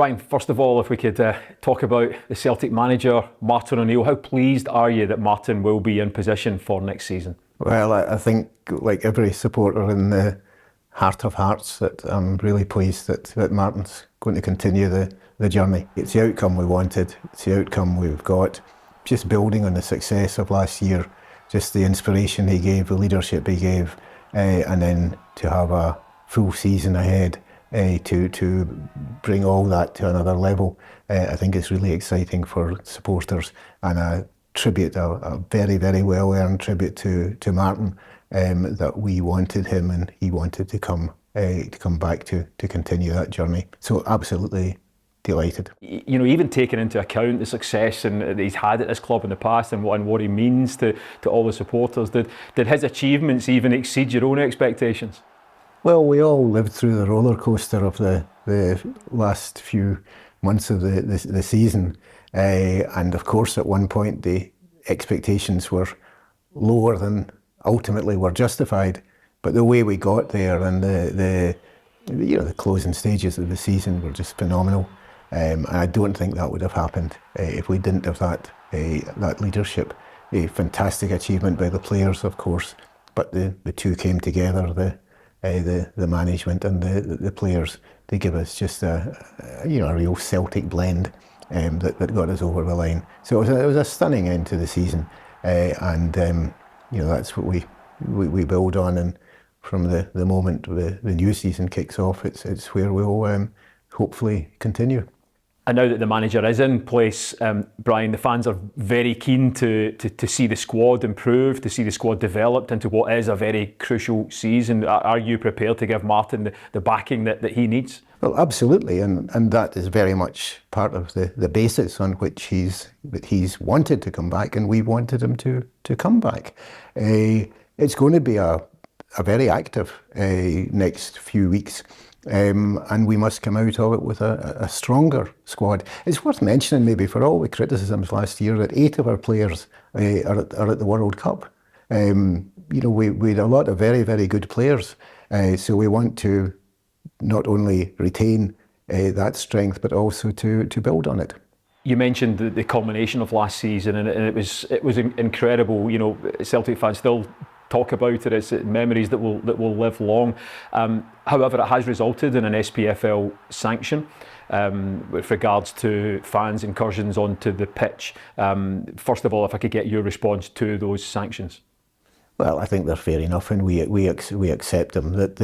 Brian, first of all, if we could talk about the Celtic manager, Martin O'Neill. How pleased are you that Martin will be in position for next season? Well, I think, like every supporter in the heart of hearts, that I'm really pleased that Martin's going to continue the journey. It's the outcome we wanted, it's the outcome we've got. Just building on the success of last year, just the inspiration he gave, the leadership he gave, and then to have a full season ahead, to bring all that to another level. I think it's really exciting for supporters, and a tribute, a very, very well earned tribute to Martin, that we wanted him and he wanted to come back to continue that journey. So absolutely delighted. You know, even taking into account the success that he's had at this club in the past and what he means to all the supporters, did his achievements even exceed your own expectations? Well, we all lived through the roller coaster of the last few months of the season, and of course at one point the expectations were lower than ultimately were justified. But the way we got there and the closing stages of the season were just phenomenal, and I don't think that would have happened if we didn't have that leadership. A fantastic achievement by the players, of course, but the two came together. The management and the players, they give us just a real Celtic blend that got us over the line. So it was a stunning end to the season, and that's what we build on. And from the moment the new season kicks off, it's where we'll hopefully continue. And now that the manager is in place, Brian, the fans are very keen to see the squad improve, to see the squad developed into what is a very crucial season. Are you prepared to give Martin the backing that he needs? Well, absolutely, and that is very much part of the basis on which he's wanted to come back, and we wanted him to come back. It's going to be a very active next few weeks. And we must come out of it with a stronger squad. It's worth mentioning, maybe, for all the criticisms last year, that 8 of our players are at the World Cup. We had a lot of very, very good players, so we want to not only retain that strength, but also to build on it. You mentioned the culmination of last season, and it was incredible. You know, Celtic fans still talk about it. It's memories that will live long. However, it has resulted in an SPFL sanction with regards to fans' incursions onto the pitch. First of all, if I could get your response to those sanctions. Well, I think they're fair enough, and we accept them. That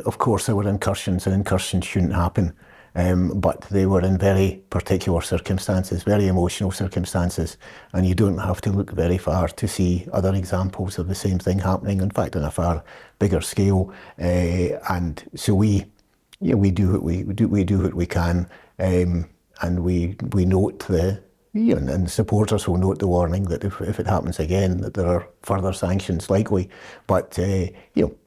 of course, there were incursions, and incursions shouldn't happen. But they were in very particular circumstances, very emotional circumstances, and you don't have to look very far to see other examples of the same thing happening. In fact, on a far bigger scale. And so we do what we can, and we note and supporters will note the warning that if it happens again, that there are further sanctions likely. But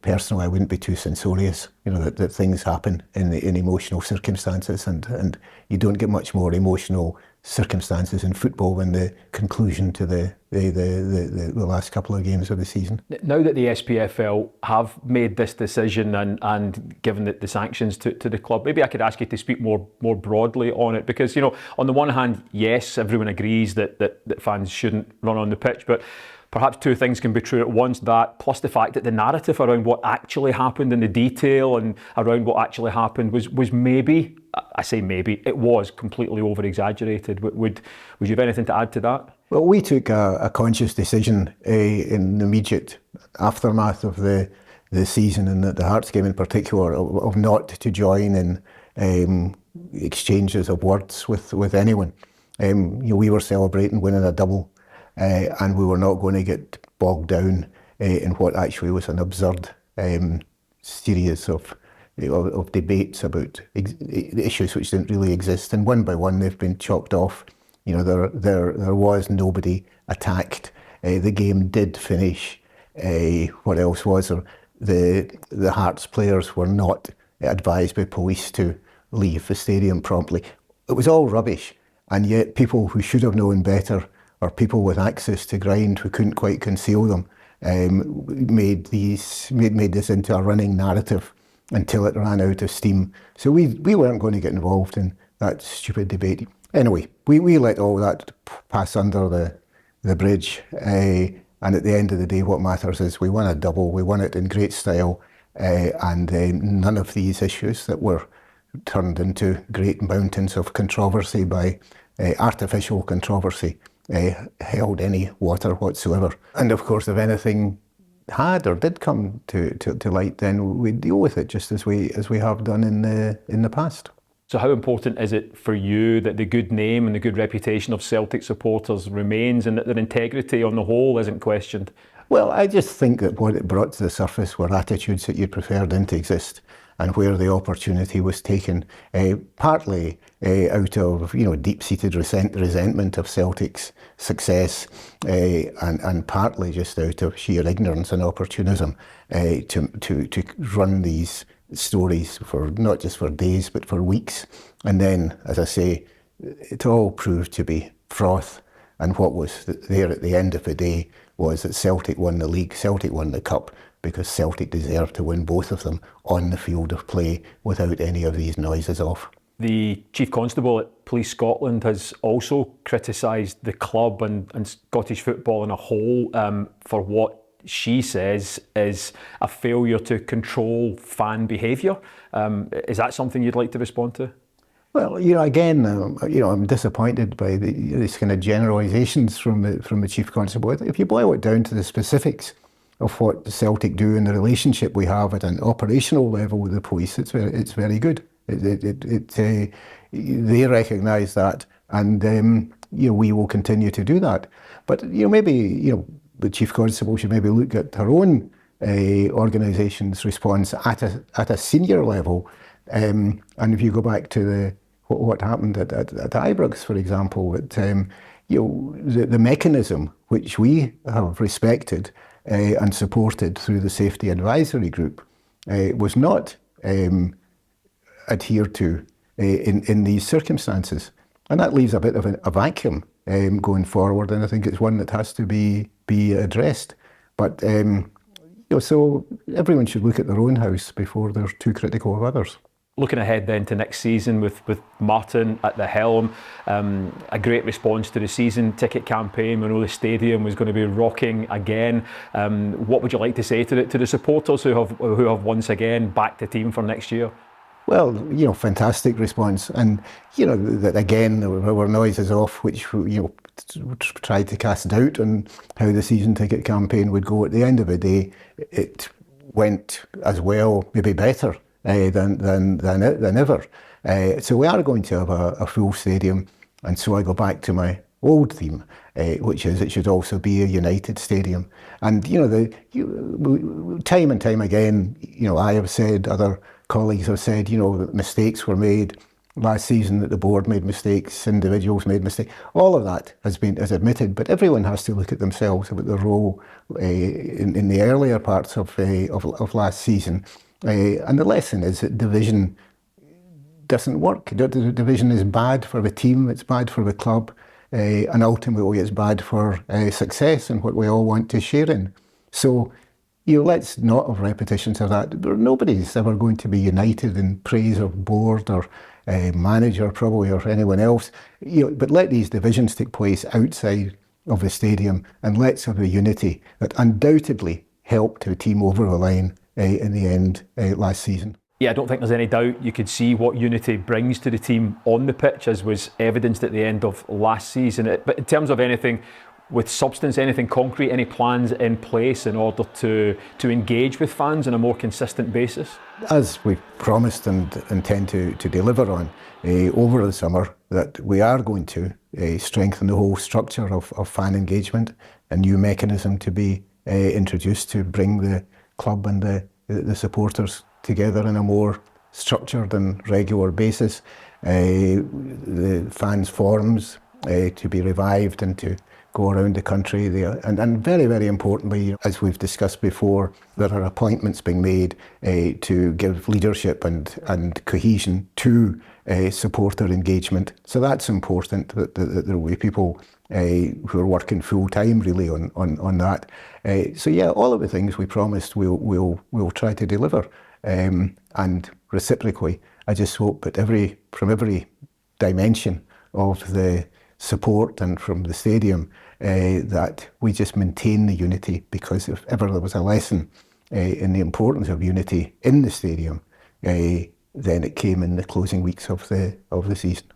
personally, I wouldn't be too censorious. That things happen in emotional circumstances, and you don't get much more emotional circumstances in football than the conclusion to the last couple of games of the season. Now that the SPFL have made this decision and given the sanctions to the club, maybe I could ask you to speak more broadly on it, because on the one hand, yes, everyone agrees that fans shouldn't run on the pitch, but perhaps two things can be true at once. That plus the fact that the narrative around what actually happened and the detail and around what actually happened was maybe, I say maybe, it was completely over-exaggerated. Would you have anything to add to that? Well, we took a conscious decision in the immediate aftermath of the season, and the Hearts game in particular, of not to join in exchanges of words with anyone. We were celebrating winning a double, and we were not going to get bogged down in what actually was an absurd series of debates about issues which didn't really exist, and one by one they've been chopped off. There was nobody attacked. The game did finish. What else was there? The Hearts players were not advised by police to leave the stadium promptly. It was all rubbish, and yet people who should have known better, or people with access to grind who couldn't quite conceal them, made this into a running narrative until it ran out of steam. So we weren't going to get involved in that stupid debate. Anyway, we let all that pass under the bridge. And at the end of the day, what matters is we won a double. We won it in great style. And none of these issues that were turned into great mountains of controversy by artificial controversy held any water whatsoever. And of course, if anything had or did come to light, then we'd deal with it just as we have done in the past. So how important is it for you that the good name and the good reputation of Celtic supporters remains and that their integrity on the whole isn't questioned? Well, I just think that what it brought to the surface were attitudes that you prefer didn't exist, and where the opportunity was taken, partly out of deep-seated resentment of Celtic's success, and partly just out of sheer ignorance and opportunism, to run these stories for not just for days but for weeks. And then, as I say, it all proved to be froth, and what was there at the end of the day was that Celtic won the league, Celtic won the cup, because Celtic deserved to win both of them on the field of play without any of these noises off. The Chief Constable at Police Scotland has also criticised the club and Scottish football in a whole for what she says is a failure to control fan behaviour. Is that something you'd like to respond to? Well, again, I'm disappointed by these kind of generalisations from the Chief Constable. If you boil it down to the specifics of what Celtic do and the relationship we have at an operational level with the police, it's very good. They recognise that, and we will continue to do that. But maybe the Chief Constable should maybe look at her own organisation's response at a senior level. And if you go back to what happened at Ibrox, for example, that the mechanism which we have respected and supported through the Safety Advisory Group was not adhered to in these circumstances, and that leaves a bit of a vacuum going forward, and I think it's one that has to be addressed. But so everyone should look at their own house before they're too critical of others. Looking ahead then to next season with Martin at the helm, a great response to the season ticket campaign. We know the stadium was going to be rocking again. What would you like to say to the supporters who have once again backed the team for next year? Well, fantastic response, and that again there were noises off which tried to cast doubt on how the season ticket campaign would go. At the end of the day, it went as well, maybe better than ever. So we are going to have a full stadium, and so I go back to my old theme, which is it should also be a united stadium. And time and time again, I have said, other colleagues have said, that mistakes were made last season, that the board made mistakes, individuals made mistakes. All of that has admitted, but everyone has to look at themselves about their role in the earlier parts of last season. And the lesson is that division doesn't work. Division is bad for the team, it's bad for the club, and ultimately it's bad for success and what we all want to share in. So let's not have repetitions of that. Nobody's ever going to be united in praise of board or manager probably or anyone else. But let these divisions take place outside of the stadium, and let's have a unity that undoubtedly helped the team over the line in the end last season. Yeah, I don't think there's any doubt you could see what unity brings to the team on the pitch, as was evidenced at the end of last season. But in terms of anything with substance, anything concrete, any plans in place in order to engage with fans on a more consistent basis? As we promised and intend to deliver on over the summer, that we are going to strengthen the whole structure of fan engagement, a new mechanism to be introduced to bring the club and the supporters together in a more structured and regular basis. The fans' forums to be revived and to go around the country there. And very, very importantly, as we've discussed before, there are appointments being made to give leadership and cohesion to supporter engagement. So that's important, that there will be people who are working full time really on that. So yeah, all of the things we promised we'll try to deliver. and reciprocally, I just hope that from every dimension of the support and from the stadium, that we just maintain the unity, because if ever there was a lesson in the importance of unity in the stadium, then it came in the closing weeks of the season.